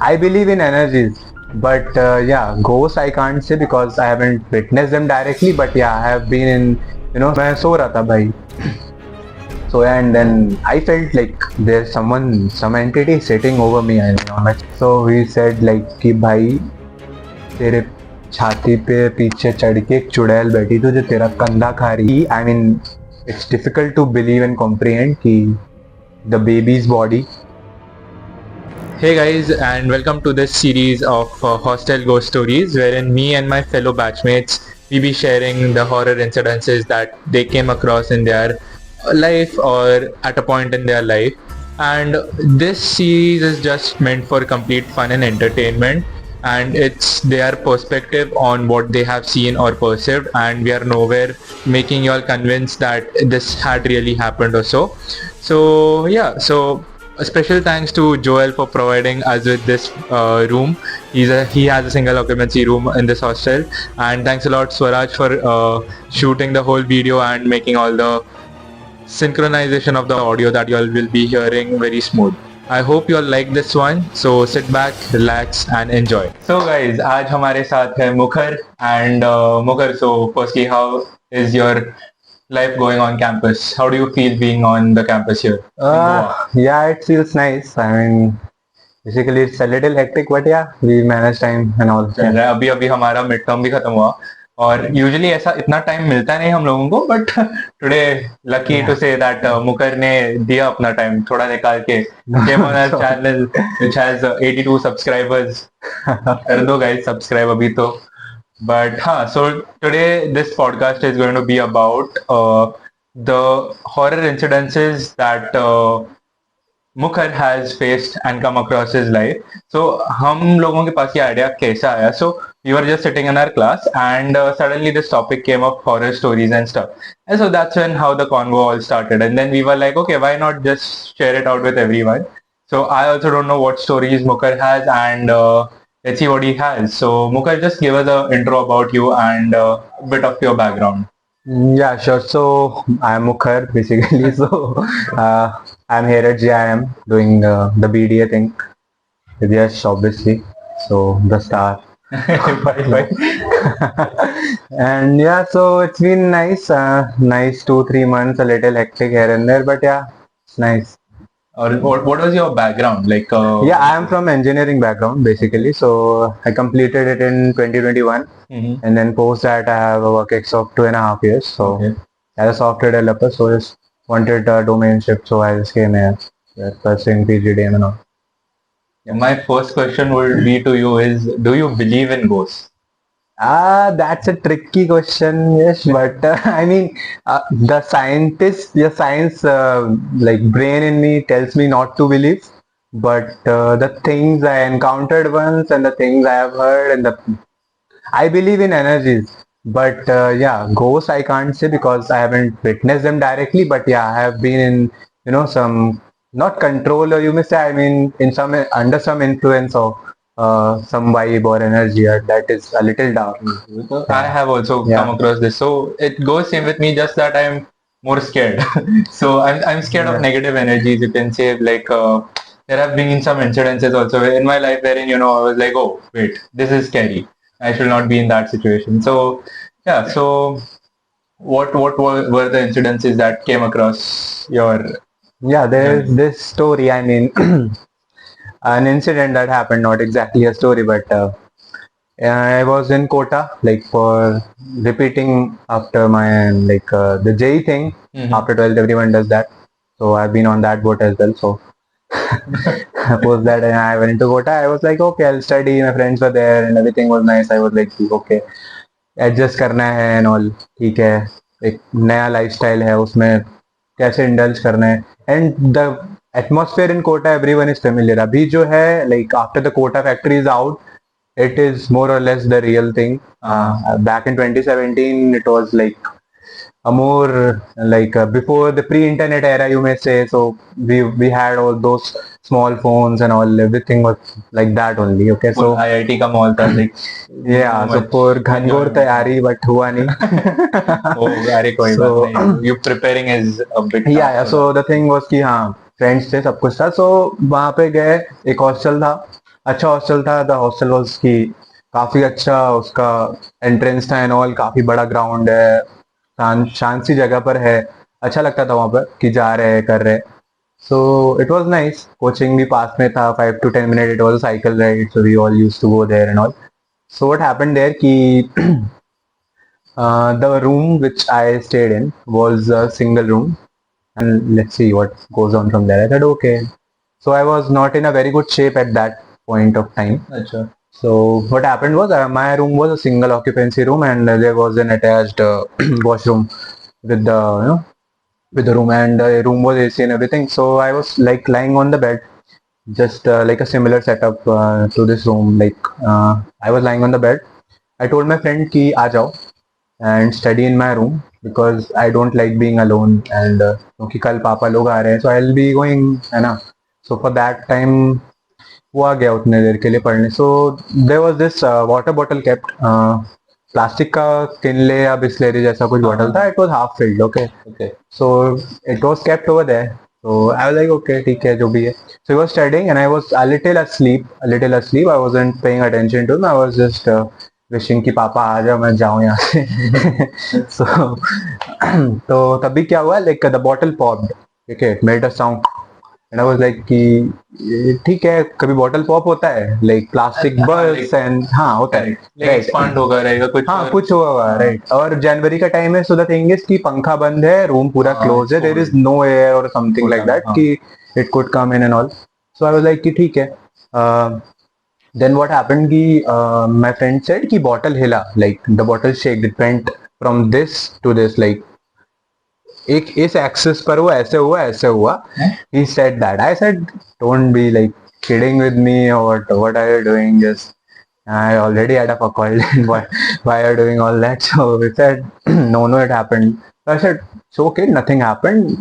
I believe in energies, but yeah, ghosts I can't say because I haven't witnessed them directly. But yeah, I have been in, मैं सो रहा था भाई. So yeah, and then I felt like there's some entity sitting over me. So he said like कि भाई तेरे छाती पे पीछे चढ़ के एक चुड़ैल बैठी थी जो तेरा कंधा खा रही. I mean, it's difficult to believe and comprehend कि the baby's body. Hey guys, and welcome to this series of Hostel Ghost Stories, wherein me and my fellow batchmates we be sharing the horror incidences that they came across in their life or at a point in their life. And this series is just meant for complete fun and entertainment, and it's their perspective on what they have seen or perceived, and we are nowhere making you all convinced that this had really happened or so. So yeah, so a special thanks to Joel for providing us with this room. He has a single occupancy room in this hostel, and thanks a lot Swaraj for shooting the whole video and making all the synchronization of the audio that you all will be hearing very smooth. I hope you all like this one. So sit back, relax and enjoy. So guys, आज हमारे साथ है मुखर and Mukhar. So firstly, how is your life going on campus? How do you feel being on the campus here? Yeah, it feels nice. I mean, basically it's a little hectic, but yeah, we manage time and all. चल रहा है. अभी अभी हमारा mid term भी खत्म हुआ और यूजुअली ऐसा इतना टाइम मिलता नहीं हम लोगों को, but today lucky to say that मुकर ने दिया अपना टाइम थोड़ा निकाल के came on our channel which has 82 subscribers. कर दो guys subscribe अभी तो. But so today this podcast is going to be about the horror incidences that Mukhar has faced and come across his life. So हम लोगों के पास ये idea कैसा आया? So we were just sitting in our class and suddenly this topic came up, horror stories and stuff. And so that's when how the convo all started. And then we were like, okay, why not just share it out with everyone? So I also don't know what stories Mukhar has, and let's see what he has. So Mukhar, just give us an intro about you and a bit of your background. Yeah, sure. So I'm Mukhar basically. So I'm here at GIM doing the BDA thing with Yash, obviously. So the star. Bye. And yeah, so it's been nice. Nice 2-3 months, a little hectic here and there, but yeah, it's nice. Or what was your background like? Yeah, I am from engineering background basically. So I completed it in 2021, and then post that I have a work ex of 2.5 years. So Okay. as a software developer, so just wanted a domain shift, so I just came here, pursuing PGDM and all. My first question would be to you is, do you believe in ghosts? That's a tricky question, yes, but I mean, the science, like brain in me tells me not to believe, but the things I encountered once and the things I have heard I believe in energies, but yeah, ghosts I can't say because I haven't witnessed them directly, but yeah, I have been in, some, not control, or you may say, I mean, in some, under some influence of some vibe or energy that is a little dark. I have also Yeah. come across this. So it goes same with me, just that I'm more scared. So I'm scared Yeah. of negative energies. You can say like there have been some incidences also in my life wherein I was like, oh wait, this is scary. I should not be in that situation. So yeah. So what were the incidences that came across your? Yeah, there's this story, I mean, an incident that happened, not exactly a story, but I was in Kota, like for repeating after my, like the J thing, after 12th, everyone does that. So I've been on that boat as well. So post that and I went into Kota. I was like, okay, I'll study. My friends were there and everything was nice. I was like, okay, adjust करना है and all, ठीक है, एक नया lifestyle है, उसमें कैसे indulge करना है, and the atmosphere in Kota everyone is familiar. अभी जो है, like after the Kota factory is out, it is more or less the real thing. Back in 2017, it was like a more like before the pre-internet era, you may say. So we had all those small phones and all, everything was like that only. Okay, so IIT का mall था like. yeah, so for घनघोर तैयारी but हुआ नहीं. Oh, अरे कोई बात नहीं. You preparing is a bit. Yeah, so the thing was कि हाँ, फ्रेंड्स थे, सब कुछ था. So वहाँ पे गए, एक हॉस्टल था, अच्छा हॉस्टल था. द हॉस्टल वाज की काफी अच्छा उसका एंट्रेंस था एंड ऑल. काफी बड़ा ग्राउंड है, शांत शांत सी जगह पर है. अच्छा लगता था वहां पर कि जा रहे हैं कर रहे. So it was nice. Coaching भी पास में था, 5 to 10 minutes. It was a cycle ride, so we all used to go there and all. So what happened there कि the room which I stayed in was a single room, and let's see what goes on from there. I said okay. So I was not in a very good shape at that point of time. अच्छा. So what happened was my room was a single occupancy room, and there was an attached washroom with the with the room, and the room was AC and everything. So I was like lying on the bed, just like a similar setup to this room. Like I was lying on the bed. I told my friend कि आ जाओ and study in my room because I don't like being alone, and क्योंकि कल पापा लोग आ रहे हैं, so I'll be going है ना. So for that time वो आ गया उतने देर के लिए पढ़ने. So there was this water bottle kept, plastic का किनले या बिस्लेरी जैसा कुछ बॉटल था. It was half filled. Okay. Okay. So it was kept over there. So I was like okay ठीक है जो भी है. So he was studying and I was a little asleep, a little asleep. I wasn't paying attention to him. I was just wishing कि पापा आ जाओ मैं जाऊँ यहाँ से. So तो तभी क्या हुआ, like the bottle popped. Okay, it made a sound. And I was like कि ठीक है, कभी बॉटल पॉप होता है, लाइक प्लास्टिक बर्स्ट एंड हाँ होता है. Like expand होगा रहेगा कुछ. हाँ कुछ हुआ राइट. और जनवरी का टाइम है, सो द थिंग इज कि पंखा बंद है, रूम पूरा क्लोज है, देयर इज नो एयर और समथिंग लाइक दैट कि it could come in and all. So I was like कि ठीक है. देन व्हाट हैपेंड कि माय फ्रेंड सेड कि बॉटल हिला, like the bottle shake, it went from this to this, like एक इस axis पर वो ऐसे हुआ ऐसे हुआ. he said that. I said don't be like kidding with me or what are you doing. Just I already had a fuck all day. Why are you doing all that? So he said no it happened. So I said it's okay, nothing happened,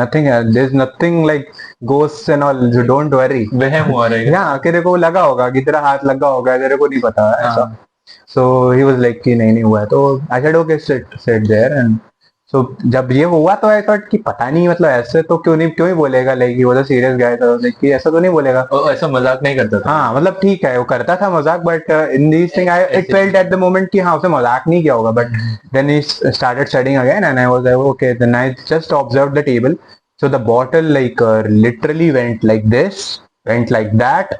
nothing. There's nothing like ghosts and all, so don't worry. वहम हुआ रहेगा. हाँ तेरे को लगा होगा कि तेरा हाथ लगा होगा, तेरे को नहीं पता ऐसा. So he was like कि नहीं हुआ है. तो I said okay, sit there. And so जब ये हुआ तो आई थॉट कि पता नहीं, मतलब ऐसे तो क्यों ही बोलेगा, लाइक वो तो सीरियस गाय था, लाइक कि ऐसा तो नहीं बोलेगा. ऐसा मजाक नहीं करता था. हाँ मतलब ठीक है वो करता था मजाक, but in this thing I it felt at the moment कि हाँ उसे मजाक नहीं किया होगा. But then he started studying again and I was like okay. Then I just observe the table. So the bottle like literally went like this, went like that,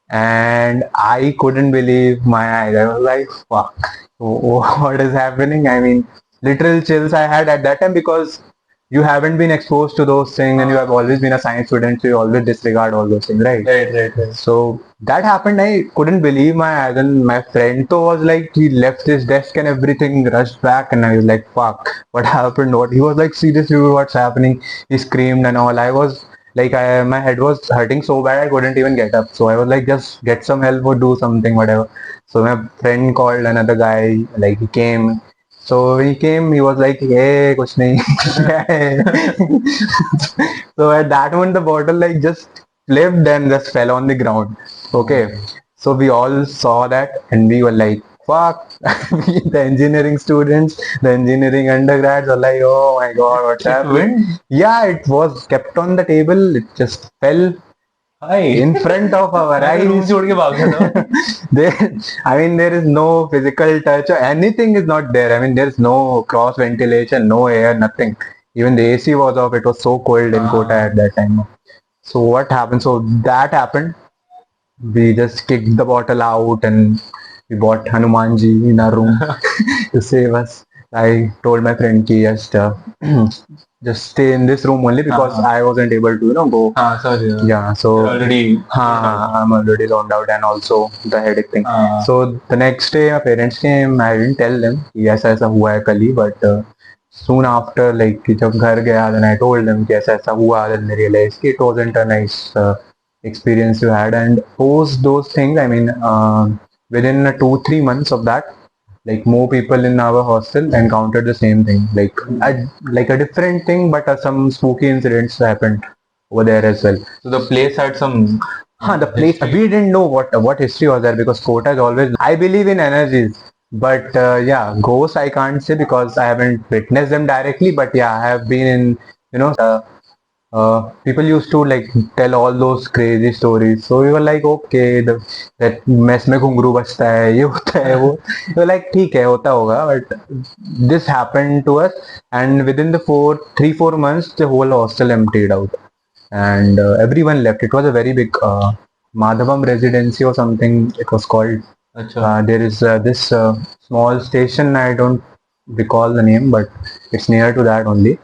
and I couldn't believe my eyes. I was like, fuck, what is happening? I mean, literal chills I had at that time because you haven't been exposed to those things and you have always been a science student, so you always disregard all those things, right? Right. So that happened. I couldn't believe my eyes, and my friend though was like, he left his desk and everything, rushed back, and I was like, fuck, what happened? What? He was like, seriously, what's happening? He screamed and all. I was like, my head was hurting so bad I couldn't even get up. So I was like, just get some help or do something, whatever. So my friend called another guy, like he came. So he came, he was like, hey, kuch nahi. So at that moment, the bottle like just flipped and just fell on the ground. Okay. So we all saw that and we were like, fuck. The engineering students, the engineering undergrads were like, oh my god, what's happening? Yeah, it was kept on the table. It just fell in front of our eyes. Room छोड़ के भाग गया था. There is no physical touch or anything is not there. There is no cross ventilation, no air, nothing. Even the AC was off. It was so cold in Kota at that time. So what happened? So that happened. We just kicked the bottle out and we bought Hanumanji in our room to save us. I told my friend ki just stay in this room only because I wasn't able to go. Sorry. Yeah, so Already. I'm already zoned out and also the headache thing. So the next day my parents came. I didn't tell them कि ऐसा हुआ है कल ही, but soon after, like कि जब घर गया, then I told them कि ऐसा हुआ. Then they realized कि it wasn't a nice experience you had. And post those things, within 2-3 months of that, like more people in our hostel encountered the same thing, like a different thing, but some spooky incidents happened over there as well. So the place had some. The place we didn't know what history was there because Kota is always. I believe in energies, but yeah, ghosts I can't say because I haven't witnessed them directly. But yeah, I have been in people used to like tell all those crazy stories. So we were like, okay, that mess में घुंघरू बजता है, ये होता है वो. We were like, ठीक है, होता होगा. But this happened to us, and within the 3-4 months, the whole hostel emptied out, and everyone left. It was a very big Madhavam Residency or something it was called. There is this small station, I don't recall the name, but it's near to that only.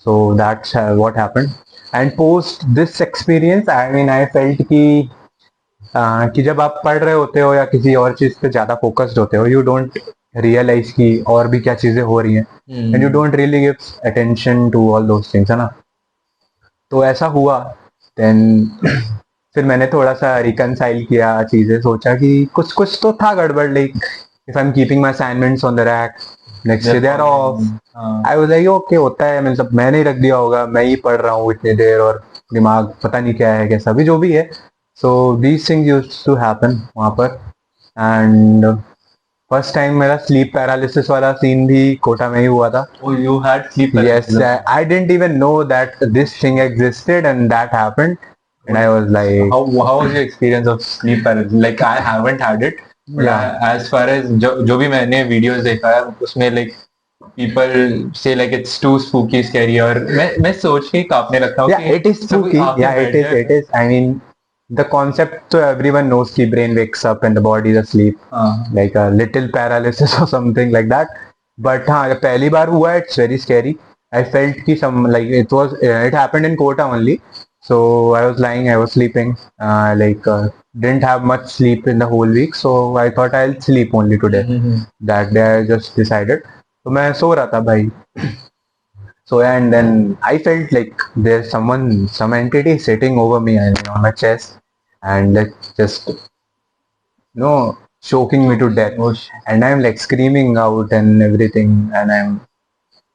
So that's what happened. And post this experience, I mean, I felt कि जब आप पढ़ रहे होते हो या किसी और चीज पे ज्यादा फोकस्ड होते हो, यू डोंट रियलाइज कि और भी क्या चीजें हो रही हैं, and you don't really give attention to all those things, है ना. तो ऐसा हुआ. देन फिर मैंने थोड़ा सा रिकनसाइल किया चीजें, सोचा कि कुछ कुछ तो था गड़बड़. Like if I am keeping my assignments on the rack, next day they are off. I was like okay, होता है, मतलब मैंने ही रख दिया होगा, मैं ही पढ़ रहा हूँ इतनी देर और दिमाग पता नहीं क्या है कैसा भी जो भी है. So these things used to happen वहाँ पर. एंड फर्स्ट टाइम मेरा स्लीप पैरालिसिस वाला सीन भी कोटा में ही हुआ था. Oh, you had sleep Yes, paralysis. I didn't even know that this thing existed, and that happened. And I was like, How was your experience of sleep paralysis? Like I haven't had it. But Yeah. as far as जो भी मैंने videos देखा है उसमें like people say like it's too spooky, scary और मैं सोच के ही कांपने लगता हूँ yeah, it is spooky. Yeah, it is. I mean, the concept, so everyone knows कि brain wakes up and the body is asleep, like a little paralysis or something like that. But हाँ, जब पहली बार हुआ, it's very scary. I felt कि some like it happened in Kota only. So I was lying, I was sleeping, didn't have much sleep in the whole week, so I thought I'll sleep only today. That day I just decided. तो मैं सो रहा था भाई. So and then I felt like there's some entity sitting over me and on my chest, and like just choking me to death. And I'm like screaming out and everything, and I'm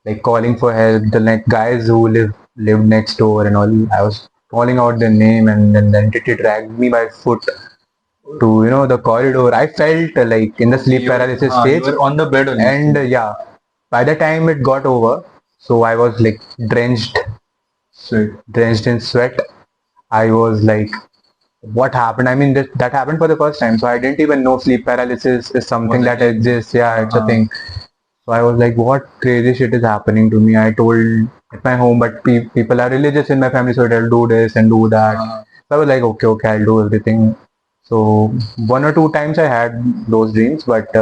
like calling for help. The like guys who lived next door and all, I was calling out their name, and then the entity dragged me by foot to the corridor. I felt like in the sleep paralysis stage, You were on the bed only. and yeah, by the time it got over, so I was like drenched in sweat. I was like, what happened? I mean, that happened for the first time, so I didn't even know sleep paralysis is something that exists. Yeah, it's a thing. So I was like, what crazy shit is happening to me? I told at my home, but people are religious in my family, so they'll do this and do that. So I was like, okay, I'll do everything. So 1 or 2 times I had those dreams, but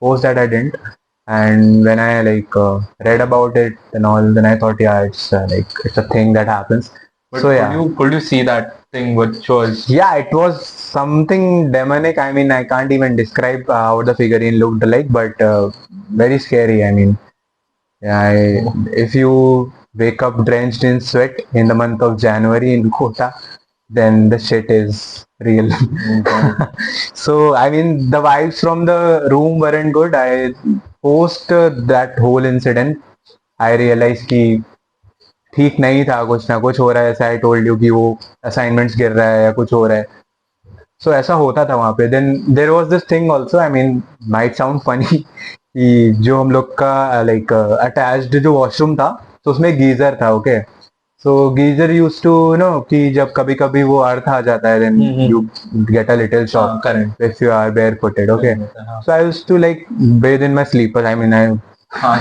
post that I didn't. And when I read about it and all, then I thought, yeah, it's it's a thing that happens. But So yeah. could you see that thing which was Yeah, it was something demonic. I mean, I can't even describe how the figurine looked like, but very scary. I mean, yeah, if you wake up drenched in sweat in the month of January in Kota, then the shit is real. So, I mean, the vibes from the room weren't good. I post that whole incident, I realized कि ठीक नहीं था, कुछ ना कुछ हो रहा है. ऐसा आई टोल्ड यू कि वो असाइनमेंट्स गिर रहा है या कुछ हो रहा है. सो ऐसा होता था वहाँ पे. Then there was this thing also, I mean, might sound funny, कि जो हम लोग का अटैच्ड जो वॉशरूम था, तो उसमें गीजर था. Okay, so geyser used to कि जब कभी कभी वो अर्थ आ जाता है, then you get a little shock current. If you are bare footed. Okay, so I used to bathe in my slippers. I mean, I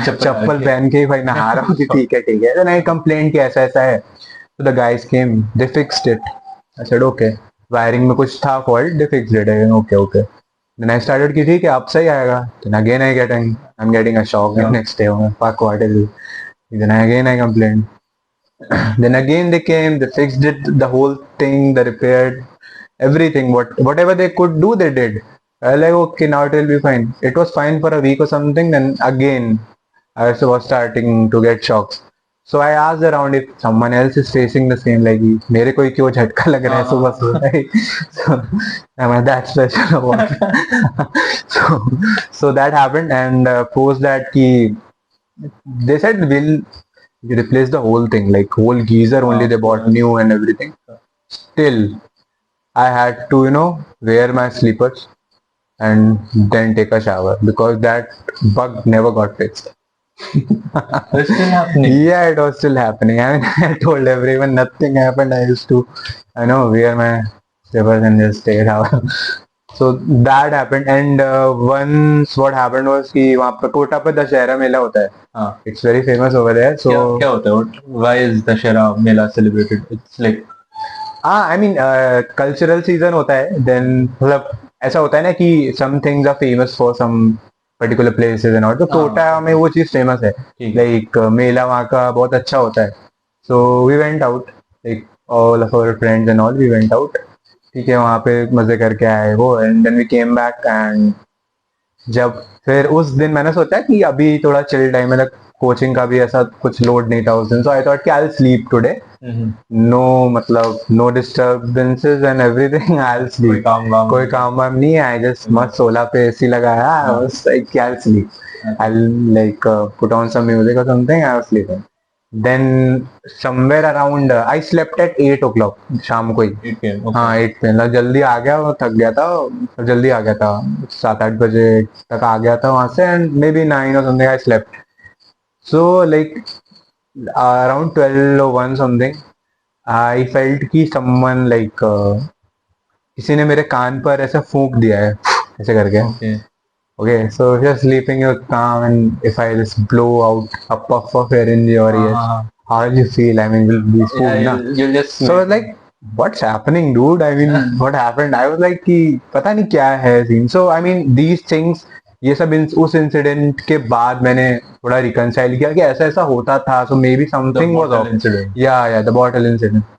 चप्पल पहन के ही भाई नहा रहा हूँ कि ठीक है. देन आई कंप्लेन कि ऐसा ऐसा है. तो the guys came, they fixed it. I said okay, wiring में कुछ था fault, they fixed it. Okay. Then I started कि ठीक है, अब सही आएगा. Then again I am getting a shock next day. Fuck what is it. Then again I complain. Then again they came, they fixed it, the whole thing, they repaired everything. Whatever they could do, they did. I was like, okay, now it will be fine. It was fine for a week or something. Then again, I was starting to get shocks. So I asked around if someone else is facing the same, like मेरे को ही क्यों झटका लग रहा है सुबह सुबह. So am I that special or what? so that happened, and post that कि they said we'll replace the whole thing, like whole geyser only they bought new and everything. Still, I had to wear my slippers and then take a shower because that bug never got fixed. It's still happening. Yeah, it was still happening. I mean, I told everyone nothing happened. I used to, I know, wear my slippers and just stay out. So that happened. And once what happened was कि वहाँ पे कोटा पे दशहरा मेला होता है. हाँ. It's very famous over there. So क्या होता है? Why is Dashera Mela celebrated? It's like I mean cultural season होता है. Then मतलब ऐसा होता है ना कि some things are famous for some particular places and all. तो कोटा में वो चीज़ फेमस है. ठीक है. Like मेला वहाँ का बहुत अच्छा होता है. So we went out, like all of our friends and all, we went out. ठीक है, वहाँ पे मजे करके आए वो, and then we came back. And जब फिर उस दिन मैंने सोचा कि अभी थोड़ा चिल टाइम है, कोचिंग का भी ऐसा कुछ लोड नहीं था उस दिन. सो आई थॉट कि I will sleep today. No मतलब no disturbances and everything. I will sleep. कोई काम वाम नहीं है. आई जस्ट मस्त सोला पे एसी लगाया. I was like I will sleep. I will like put on some music और something. I was sleeping. Then somewhere around I slept at 8 o'clock शाम को ही. 8 p.m. Okay. हाँ 8 पे मतलब जल्दी आ गया. वो थक गया था, जल्दी आ गया था. 7-8 बजे तक आ गया था वहाँ से. And maybe 9 or something I slept. So like around 12 or 1 something I felt कि someone like किसी ने मेरे कान पर ऐसा फूंक दिया है ऐसे करके. Okay. Okay, so if you're sleeping, you're calm, and if I just blow out a puff of air in your ears, how will you feel? I mean, will be spooked, Yeah, na? you'll just So I was like, what's happening, dude? I mean, what happened? I was like कि पता नहीं क्या है scene. So I mean, these things, ये सब उस incident के बाद मैंने थोड़ा रिकंसाइल किया कि ऐसा ऐसा होता था. So maybe something was off. incident. Yeah, the bottle incident.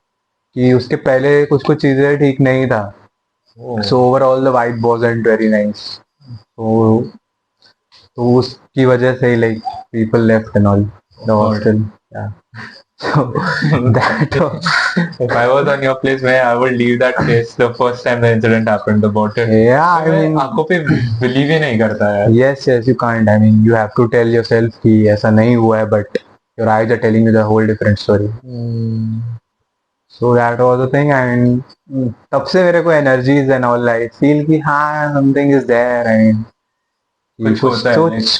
कि उसके पहले कुछ कुछ चीजें ठीक नहीं था. Oh. So overall the vibe wasn't very nice. तो उसकी वजह से ही like people left and all the hostel. Yeah. So that was, If I was on your place, man, I would leave that place the first time the incident happened. The bottle. yeah, I mean, आंखों पे believe ही नहीं करता यार. yes, you can't. I mean, you have to tell yourself कि ऐसा नहीं हुआ है, but your eyes are telling you the whole different story. So that was the thing. I mean, तब से मेरे को energies and all, I feel कि हाँ something is there. I mean,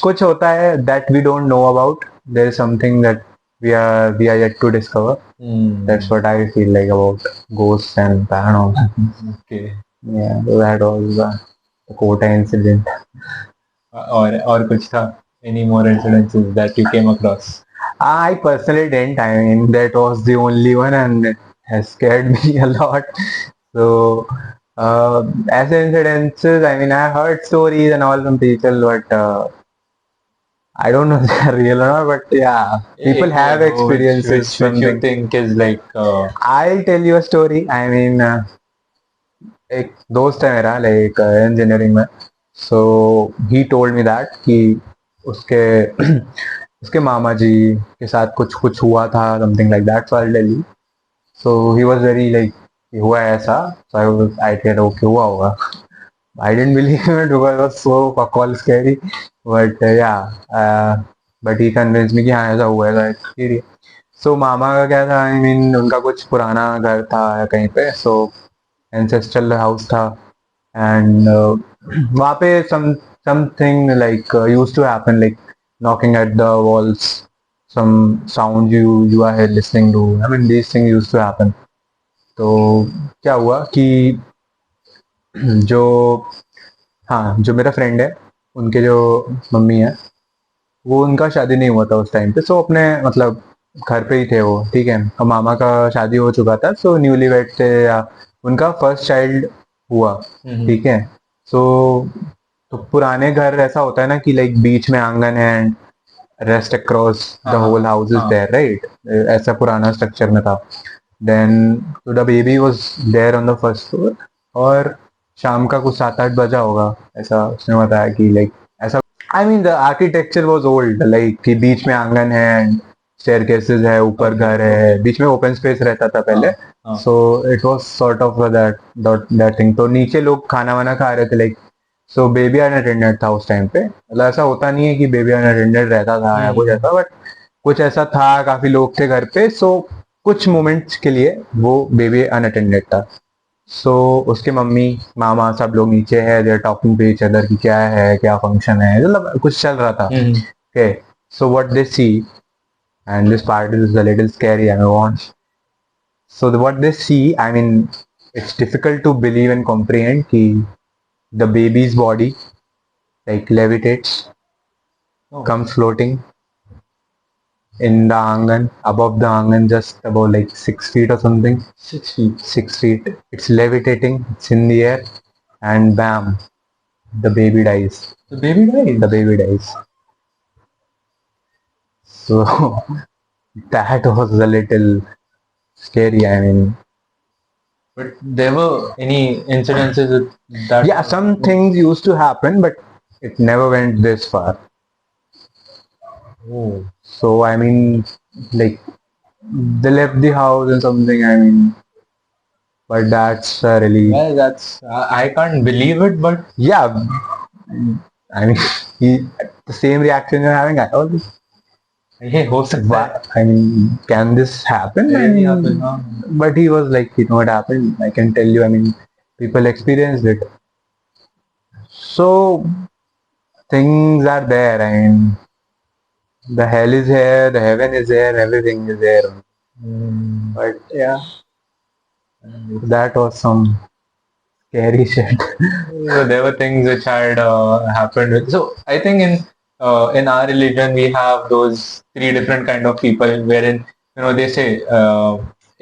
कुछ होता है that we don't know about. There is something that we are yet to discover. That's what I feel like about ghosts and paranormal. Okay. Yeah, so that was the Kota incident. और कुछ था? Any more incidences that you came across? I personally didn't. I mean, that was the only one, and it has scared me a lot. So, as incidences, I mean, I heard stories and all from people, but I don't know if they're real or not. But yeah, people have experiences. Which you think is like? I'll tell you a story. I mean, एक दोस्त है मेरा like engineering में. So he told me that कि उसके उसके मामा जी के साथ कुछ कुछ हुआ था, something like that. So I'll tell you. So he was very like हुआ है ऐसा. So I said okay हुआ होगा. I didn't believe it because it was so fuck scary. But but he convinced me कि हाँ ऐसा हुआ है. scary. So मामा का क्या था? I mean उनका कुछ पुराना घर था या कहीं पे. So ancestral house था. And वहाँ पे something like used to happen, like knocking at the walls, some sound you are listening to. I mean these things used to happen. तो क्या हुआ कि जो मेरा फ्रेंड है उनके जो मम्मी है वो उनका शादी नहीं हुआ था उस टाइम पे. सो अपने मतलब घर पे ही थे वो. ठीक है, और मामा का शादी हो चुका था. सो न्यूली वेड थे या उनका फर्स्ट चाइल्ड हुआ. ठीक है. सो तो पुराने घर ऐसा होता है ना कि लाइक बीच में आंगन है and rest across the whole house is there, right? ऐसा पुराना स्ट्रक्चर में था. Then the baby was there on the first floor. और शाम का कुछ 7-8 बजा होगा ऐसा उसने बताया कि लाइक ऐसा. I mean the architecture was old, like कि बीच में आंगन है एंड स्टेयरकेसेस है, ऊपर घर है, बीच में ओपन स्पेस रहता था पहले. सो it was sort of that thing. तो नीचे लोग खाना वाना खा रहे थे लाइक. सो बेबी अनअटेंडेड था उस टाइम पे. मतलब ऐसा होता नहीं है कि बेबी अनअटेंडेड रहता था या कुछ ऐसा, बट कुछ ऐसा था. काफी लोग थे घर पे. सो कुछ मोमेंट्स के लिए वो बेबी अनअटेंडेड था. सो उसके मम्मी मामा सब लोग नीचे है. They are talking to each other कि क्या है, क्या फंक्शन है, मतलब कुछ चल रहा था. Okay. So what they see, and this part is a little scary, I want. So what they see, I mean, it's difficult to believe and comprehend कि the baby's body like levitates, comes floating in the angan, above the angan, just about like 6 feet or something. 6 feet. 6 feet. It's levitating, it's in the air, and bam, the baby dies. The baby died. The baby dies. So that was a little scary. I mean, But there were any incidences with that? yeah, some things used to happen, but it never went this far. Oh. So I mean, like they left the house and something. I mean, but that's really Well, that's I can't believe it, but yeah. I mean, the same reaction you're having. I was ये हो सकता है. I mean, can this happen? I Really mean, happen, huh? but he was like, you know what happened? I can tell you. I mean, people experienced it. So things are there. I mean, the hell is here, the heaven is here, everything is there. But yeah, that was some scary shit. So there were things which had happened with. So I think in our religion we have those three different kind of people wherein they say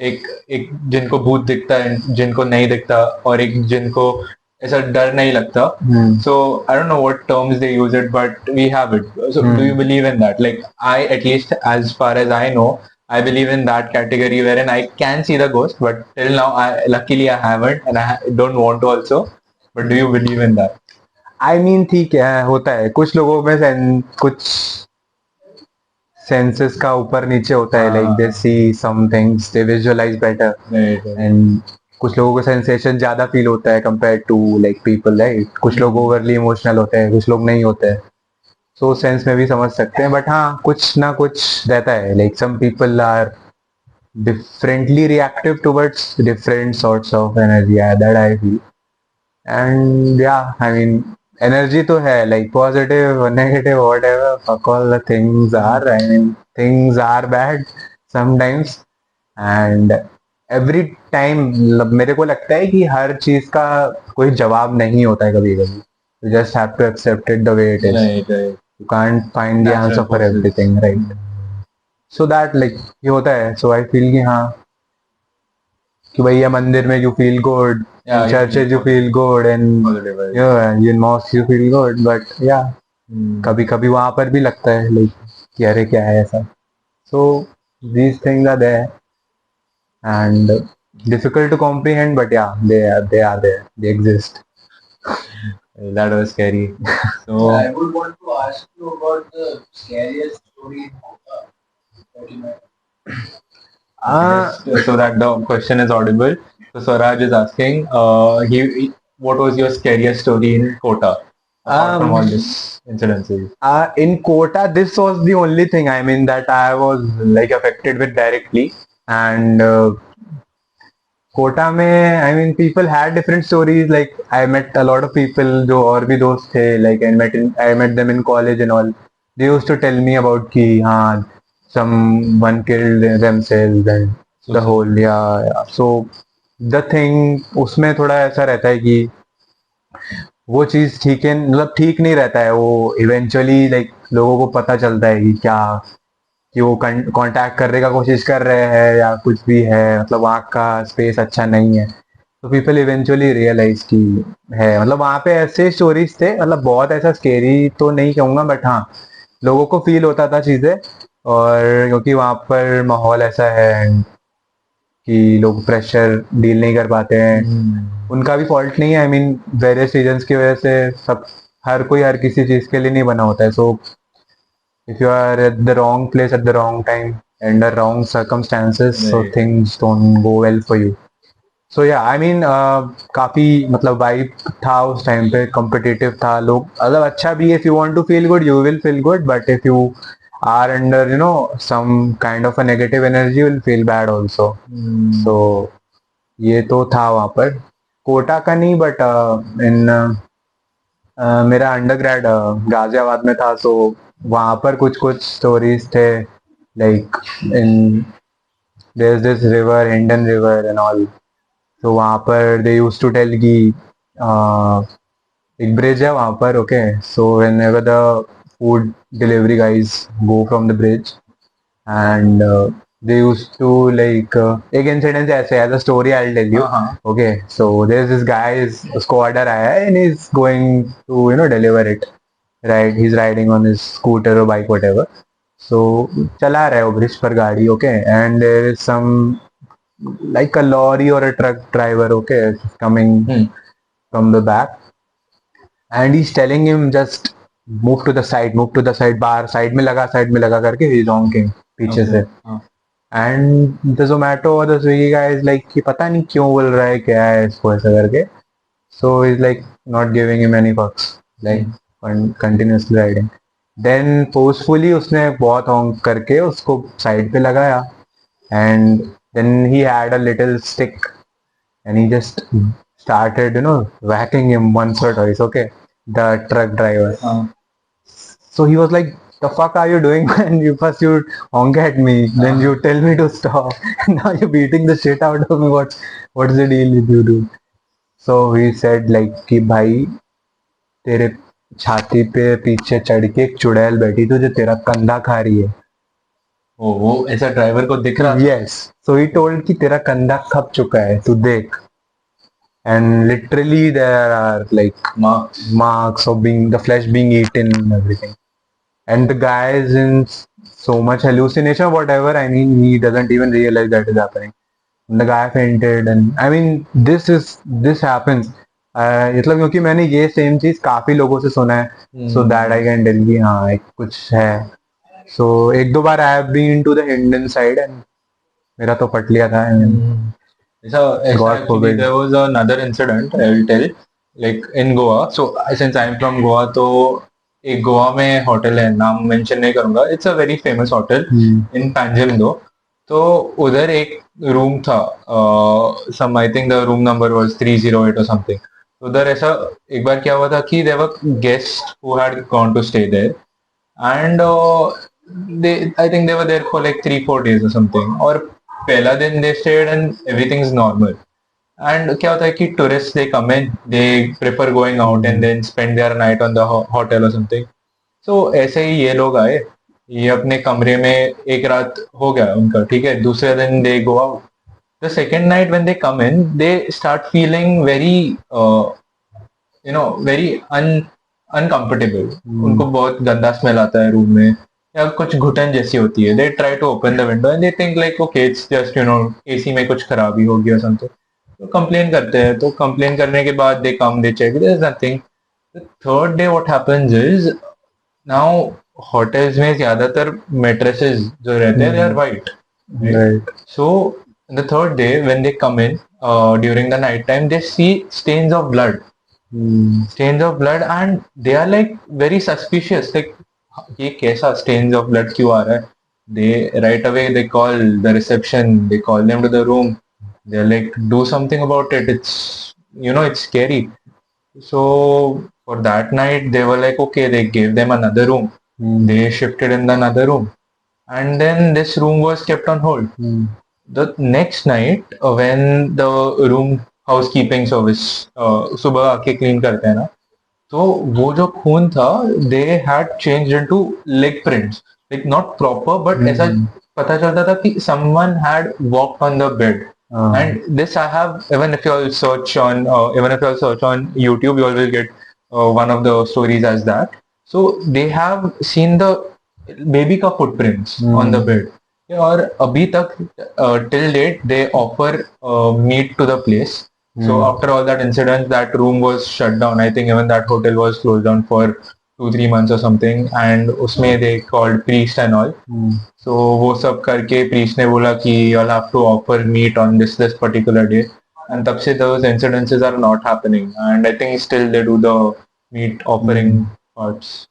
एक एक जिनको भूत दिखता है, जिनको नहीं दिखता, और एक जिनको ऐसा डर नहीं लगता. So I don't know what terms they use it, but we have it. So do you believe in that? Like I, at least as far as I know, I believe in that category wherein I can see the ghost, but till now, luckily I haven't, and I don't want to also. But do you believe in that? I mean, ठीक है, होता है कुछ लोगों में कुछ senses का ऊपर नीचे होता है, like they see some things, they visualize better, and कुछ लोगों को सेंसेशन ज्यादा फील होता है compare to like people, right? कुछ लोग ओवरली इमोशनल होते हैं, कुछ लोग नहीं होते हैं. सो सेंस में भी समझ सकते हैं, बट हाँ, कुछ ना कुछ रहता है. Like some people are differently reactive towards different sorts of energy. Yeah, that I feel. And yeah, I mean, energy to hai, like positive or negative, whatever, fuck all the things are. I mean, things are bad sometimes, and every time मेरे को लगता है कि हर चीज का कोई जवाब नहीं होता है कभी कभी. You just have to accept it the way it is. Right. You can't find the Natural answer for forces. everything, right? So that like ये होता है. So I feel कि हाँ, कि भैया मंदिर में you feel good, Yeah, in you churches feel you feel good, and Positive, right? yeah, in mosques you feel good, but yeah, कभी कभी वहाँ पर भी लगता है like कि अरे क्या है ऐसा. So these things are there and difficult to comprehend, but yeah, they are there, they exist. That was scary. So I would want to ask you about the scariest story in Kota that you might. so that the question is audible. So Swaraj is asking, what was your scariest story in Kota apart from all these incidences? In Kota, this was the only thing, I mean, that I was like affected with directly. And Kota में, I mean, people had different stories. Like I met a lot of people जो और भी दोस्त थे, like I met them in college and all. They used to tell me about कि हाँ, someone killed themselves and the whole, yeah. So the thing, उसमें थोड़ा ऐसा रहता है कि वो चीज ठीक है, मतलब ठीक नहीं रहता है वो. इवेंचुअली लाइक लोगों को पता चलता है कि क्या, कि वो कांटेक्ट करने का कोशिश कर रहे हैं या कुछ भी है, मतलब वहाँ का स्पेस अच्छा नहीं है. तो पीपल इवेंचुअली रियलाइज की है. मतलब वहाँ पे ऐसे स्टोरीज थे, मतलब बहुत ऐसा स्केरी तो नहीं कहूँगा, बट हाँ, लोगों को फील होता था चीज़ें. और क्योंकि वहाँ पर माहौल ऐसा है कि लोग प्रेशर डील नहीं कर पाते हैं. उनका भी फॉल्ट नहीं है. आई मीन, वेरियस रीजंस की वजह से सब, हर कोई हर किसी चीज़ के लिए नहीं बना होता है. सो if you are at the wrong place at the wrong time and the wrong circumstances, so Right. things don't go well for you. So yeah, I mean, काफी मतलब वाइब था उस टाइम पे, कॉम्पिटिटिव था. लोग मतलब अच्छा भी, if you want to feel good you will feel good, but if you are under some kind of a negative energy you will feel bad also. So ये तो था वहाँ पर. कोटा का नहीं, बट इन मेरा अंडरग्रेड गाजियाबाद में था, सो वहाँ पर कुछ कुछ स्टोरीज थे, like in their is this river, Hindon river and all. तो वहाँ पर दे यूज टू टेल कि एक ब्रिज है वहाँ पर, okay, so whenever the food delivery guys go from the bridge and they used to like एक इंसिडेंट ऐसे है, the story I'll tell you. Okay, so there's this guy, उसको order आया है and he's going to deliver it, right? He's riding on his scooter or bike, whatever. So चला रहा है वो ब्रिज पर गाड़ी, okay, and there is some like a lorry or a truck driver, okay, coming from the back, and he's telling him just move to the side, move to the side, बाहर side में लगा करके he's honking पीछे से। And the Zomato और the Swiggy का is like कि पता नहीं क्यों बोल रहा है, क्या है इसको ऐसा करके, so is like not giving him any fucks, like continuously riding. Then forcefully उसने बहुत हॉन्क करके उसको साइड पे लगाया, and then he had a little stick and he just started whacking him once or twice, okay, the truck driver. So he was like, the fuck are you doing, man? You first you honk at me, then you tell me to stop, and now you're beating the shit out of me. What's the deal with you, dude? So he said like कि भाई तेरे छाती पे पीछे चढ़ के एक चुड़ैल बैठी थी जो तेरा कंधा खा रही है। वो ऐसा ड्राइवर को दिख रहा था? Yes. So he told कि तेरा कंधा खप चुका है, तू देख। And literally there are like marks of being the flesh being eaten and everything. And the guy is in so much hallucination, whatever. I mean, he doesn't even realize that is happening. And the guy fainted, and I mean, this happens. मतलब क्योंकि मैंने ये same चीज काफी लोगों से सुना है, so that I can tell कि हाँ एक कुछ है। So एक दो बार I have been to the Hindon side and मेरा तो पट लिया था। So actually there was another incident I will tell, like in Goa. So since I'm from Goa, तो एक गोवा में होटल है, नाम मेंशन नहीं करूंगा, it's a very famous hotel in Panjim. तो उधर एक रूम था, some I think the room number was 308 और समथिंग। उधर ऐसा एक बार क्या हुआ था कि there were guest who had gone to stay there, and I think they were there for like 3-4 days और समथिंग। और पहला दिन they stayed and everything is normal, and क्या होता है कि tourist they come in, they prefer going out and then spend their night on the hotel और something. So ऐसे ही ये लोग आए, ये अपने कमरे में एक रात हो गया उनका, ठीक है। दूसरे दिन they go out, the second night when they come in they start feeling very very uncomfortable. उनको बहुत गंदा स्मेल आता है रूम में, या कुछ घुटन जैसी होती है। They try to open the window and they think like okay it's just AC में कुछ खराबी होगी और समथिंग। तो कंप्लेन करते हैं, तो कंप्लेन करने के बाद they come, they check, there is nothing. The third day what happens is, now hotels में ज्यादातर मेट्रेसेस जो रहते हैं they are white, Right. so the third day when they come in during the night time they see stains of blood, and they are like very suspicious, like ये कैसा stains of blood क्यों आ रहा है। they right away they call the reception, they call them to the room, they're like do something about it, it's it's scary. So for that night they were like okay, they gave them another room, they shifted in another room, and then this room was kept on hold. The next night when the room housekeeping service सुबह आके clean करते हैं ना, तो वो जो खून था they had changed into leg prints, like not proper but ऐसा पता चलता था कि someone had walked on the bed. And this I have, even if you all search on YouTube, you all will get one of the stories as that. So they have seen the baby का footprints on the bed. और अभी तक till date they offer meat to the place. So after all that incident, that room was shut down. I think even that hotel was closed down for 2-3 months or something. And उसमें they called priest and all. So वो सब करके priest ने बोला कि you'll have to offer meat on this particular day. And तब से those incidences are not happening. And I think still they do the meat offering parts.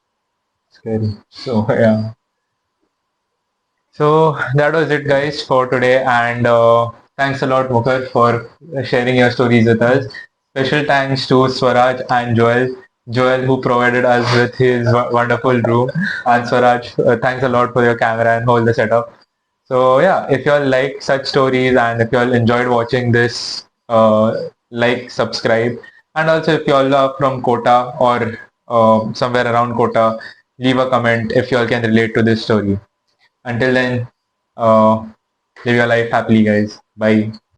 Scary. So yeah. So that was it guys for today, and thanks a lot Mukhar for sharing your stories with us. Special thanks to Swaraj and Joel Joel, who provided us with his wonderful room, and Swaraj, thanks a lot for your camera and whole the setup. So yeah, if you all like such stories and if you all enjoyed watching this, like, subscribe, and also if you all are from Kota or somewhere around Kota, leave a comment if you all can relate to this story. Until then, uh, live your life happily, guys. Bye.